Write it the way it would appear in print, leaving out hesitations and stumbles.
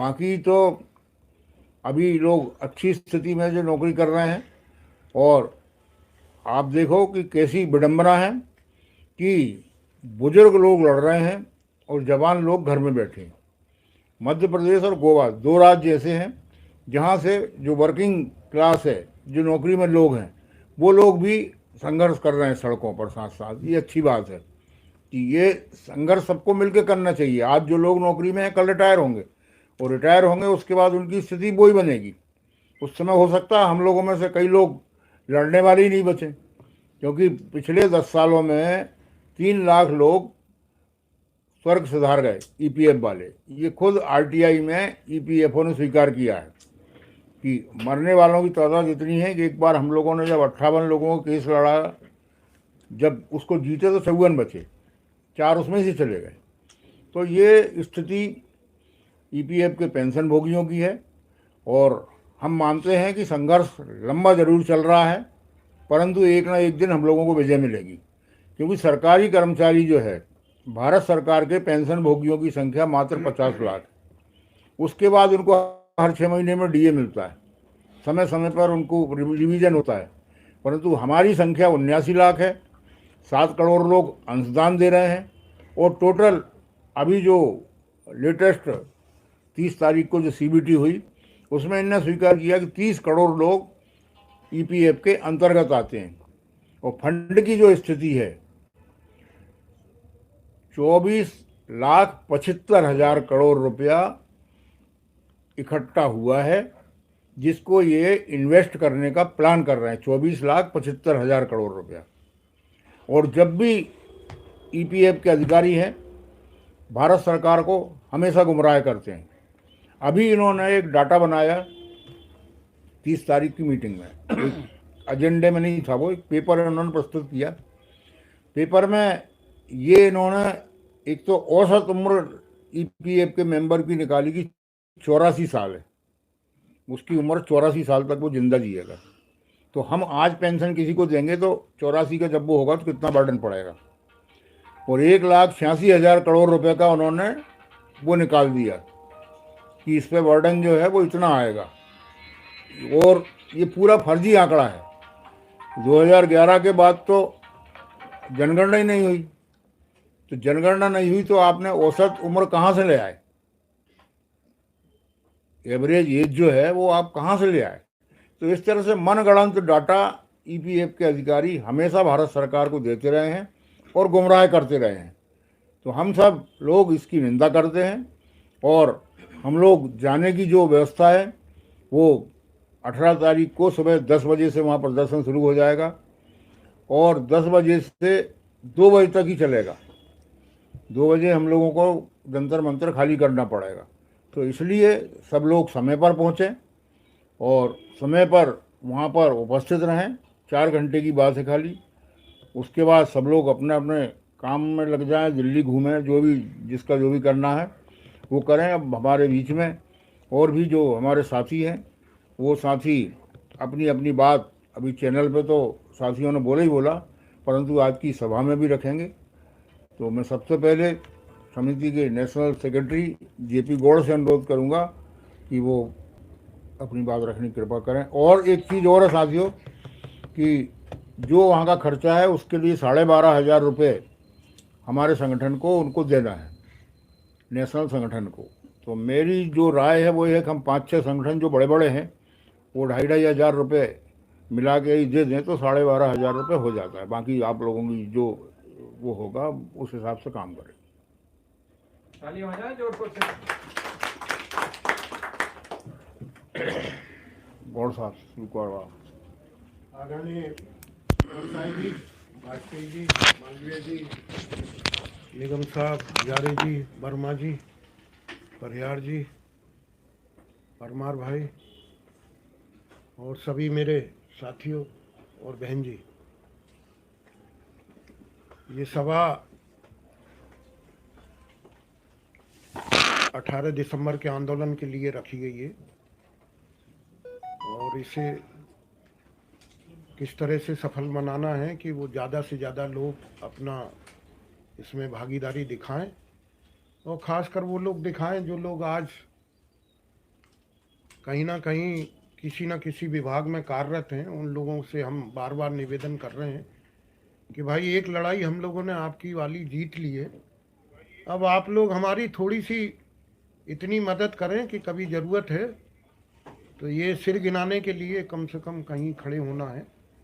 बाकी तो अभी लोग अच्छी स्थिति में जो नौकरी कर रहे हैं। और आप देखो कि कैसी विडंबना है कि बुजुर्ग लोग लड़ रहे हैं और जवान लोग घर में बैठे हैं। मध्य प्रदेश और गोवा दो राज्य ऐसे हैं जहाँ से जो वर्किंग क्लास है, जो नौकरी में लोग हैं, वो लोग भी संघर्ष कर रहे हैं सड़कों पर साथ साथ। ये अच्छी बात है कि ये संघर्ष सबको मिलकर करना चाहिए। आज जो लोग नौकरी में हैं कल रिटायर होंगे, और रिटायर होंगे उसके बाद उनकी स्थिति वही बनेगी। उस समय हो सकता है हम लोगों में से कई लोग लड़ने वाले ही नहीं बचे, क्योंकि पिछले 10 सालों में 3 लाख लोग स्वर्ग सुधार गए ईपीएफ वाले। ये खुद आरटीआई में ईपीएफओ ने स्वीकार किया है कि मरने वालों की तादाद इतनी है कि एक बार हम लोगों ने जब 58 लोगों को केस लड़ा, जब उसको जीते तो 54 बचे, 4 उसमें से चले गए। तो ये स्थिति ईपीएफ के पेंशन भोगियों की है। और हम मानते हैं कि संघर्ष लंबा जरूर चल रहा है, परंतु एक ना एक दिन हम लोगों को विजय मिलेगी। क्योंकि सरकारी कर्मचारी जो है, भारत सरकार के पेंशन भोगियों की संख्या मात्र 50 लाख। उसके बाद उनको हर 6 महीने में डीए मिलता है, समय समय पर उनको रिवीजन होता है। परंतु हमारी संख्या 79 लाख है। 7 करोड़ लोग अंशदान दे रहे हैं। और टोटल अभी जो लेटेस्ट 30 तारीख को जो सीबीटी हुई, उसमें इन्होंने स्वीकार किया कि 30 करोड़ लोग ईपीएफ के अंतर्गत आते हैं। और फंड की जो स्थिति है, 24,75,000 करोड़ रुपया इकट्ठा हुआ है, जिसको ये इन्वेस्ट करने का प्लान कर रहे हैं। 24,75,000 करोड़ रुपया। और जब भी ईपीएफ के अधिकारी हैं, भारत सरकार को हमेशा गुमराह करते हैं। अभी इन्होंने एक डाटा बनाया 30 तारीख की मीटिंग में, एक एजेंडे में नहीं था, वो एक पेपर इन्होंने प्रस्तुत किया। पेपर में ये इन्होंने एक तो औसत उम्र ईपीएफ के मेंबर की निकाली कि 84 साल है। उसकी उम्र 84 साल तक वो जिंदा जिएगा। तो हम आज पेंशन किसी को देंगे तो 84 का जब वो होगा तो कितना बर्डन पड़ेगा। और 1,86,000 करोड़ रुपए का उन्होंने वो निकाल दिया कि इस पे बर्डन जो है वो इतना आएगा। और ये पूरा फर्जी आंकड़ा है। 2011 के बाद तो जनगणना ही नहीं हुई। तो जनगणना नहीं हुई तो आपने औसत उम्र कहाँ से ले आए? एवरेज एज जो है वो आप कहाँ से ले आए? तो इस तरह से मनगढ़ंत डाटा ईपीएफ के अधिकारी हमेशा भारत सरकार को देते रहे हैं और गुमराह करते रहे हैं। तो हम सब लोग इसकी निंदा करते हैं। और हम लोग जाने की जो व्यवस्था है वो 18 तारीख को सुबह 10 बजे से वहाँ प्रदर्शन शुरू हो जाएगा और 10 बजे से 2 बजे तक ही चलेगा। 2 बजे हम लोगों को जंतर मंतर खाली करना पड़ेगा। तो इसलिए सब लोग समय पर पहुँचें और समय पर वहाँ पर उपस्थित रहें। 4 घंटे की बात है खाली। उसके बाद सब लोग अपने अपने काम में लग जाएं, दिल्ली घूमें, जो भी जिसका जो भी करना है वो करें। अब हमारे बीच में और भी जो हमारे साथी हैं, वो साथी अपनी अपनी बात अभी चैनल पे तो साथियों ने बोला ही बोला, परंतु आज की सभा में भी रखेंगे। तो मैं सबसे पहले समिति के नेशनल सेक्रेटरी जेपी गौड़ से अनुरोध करूंगा कि वो अपनी बात रखने की कृपा करें। और एक चीज़ और है साथियों कि जो वहाँ का खर्चा है उसके लिए 12,500 रुपये हमारे संगठन को उनको देना है, नेशनल संगठन को। तो मेरी जो राय है वो ये है कि हम 5-6 संगठन जो बड़े बड़े हैं वो 2,500 रुपये मिला के ही दे दें तो 12,500 रुपये हो जाता है। बाकी आप लोगों की जो वो होगा उस हिसाब से काम करें। ताली हो जाए जोरशोर से। गौड़ साहब शुरू करवा। आदरणीय साई जी, वाजपेयी जी, मालवीय जी, निगम साहब, यारे जी, वर्मा जी, परिहार जी, परमार भाई और सभी मेरे साथियों और बहन जी, ये सभा 18 दिसंबर के आंदोलन के लिए रखी गई है और इसे किस तरह से सफल बनाना है कि वो ज़्यादा से ज़्यादा लोग अपना इसमें भागीदारी दिखाएं और ख़ासकर वो लोग दिखाएं जो लोग आज कहीं ना कहीं किसी न किसी विभाग में कार्यरत हैं, उन लोगों से हम बार बार निवेदन कर रहे हैं कि भाई एक लड़ाई हम लोगों ने आपकी वाली जीत ली है, अब आप लोग हमारी थोड़ी सी इतनी मदद करें कि कभी ज़रूरत है तो ये सिर गिनाने के लिए कम से कम कहीं खड़े होना है।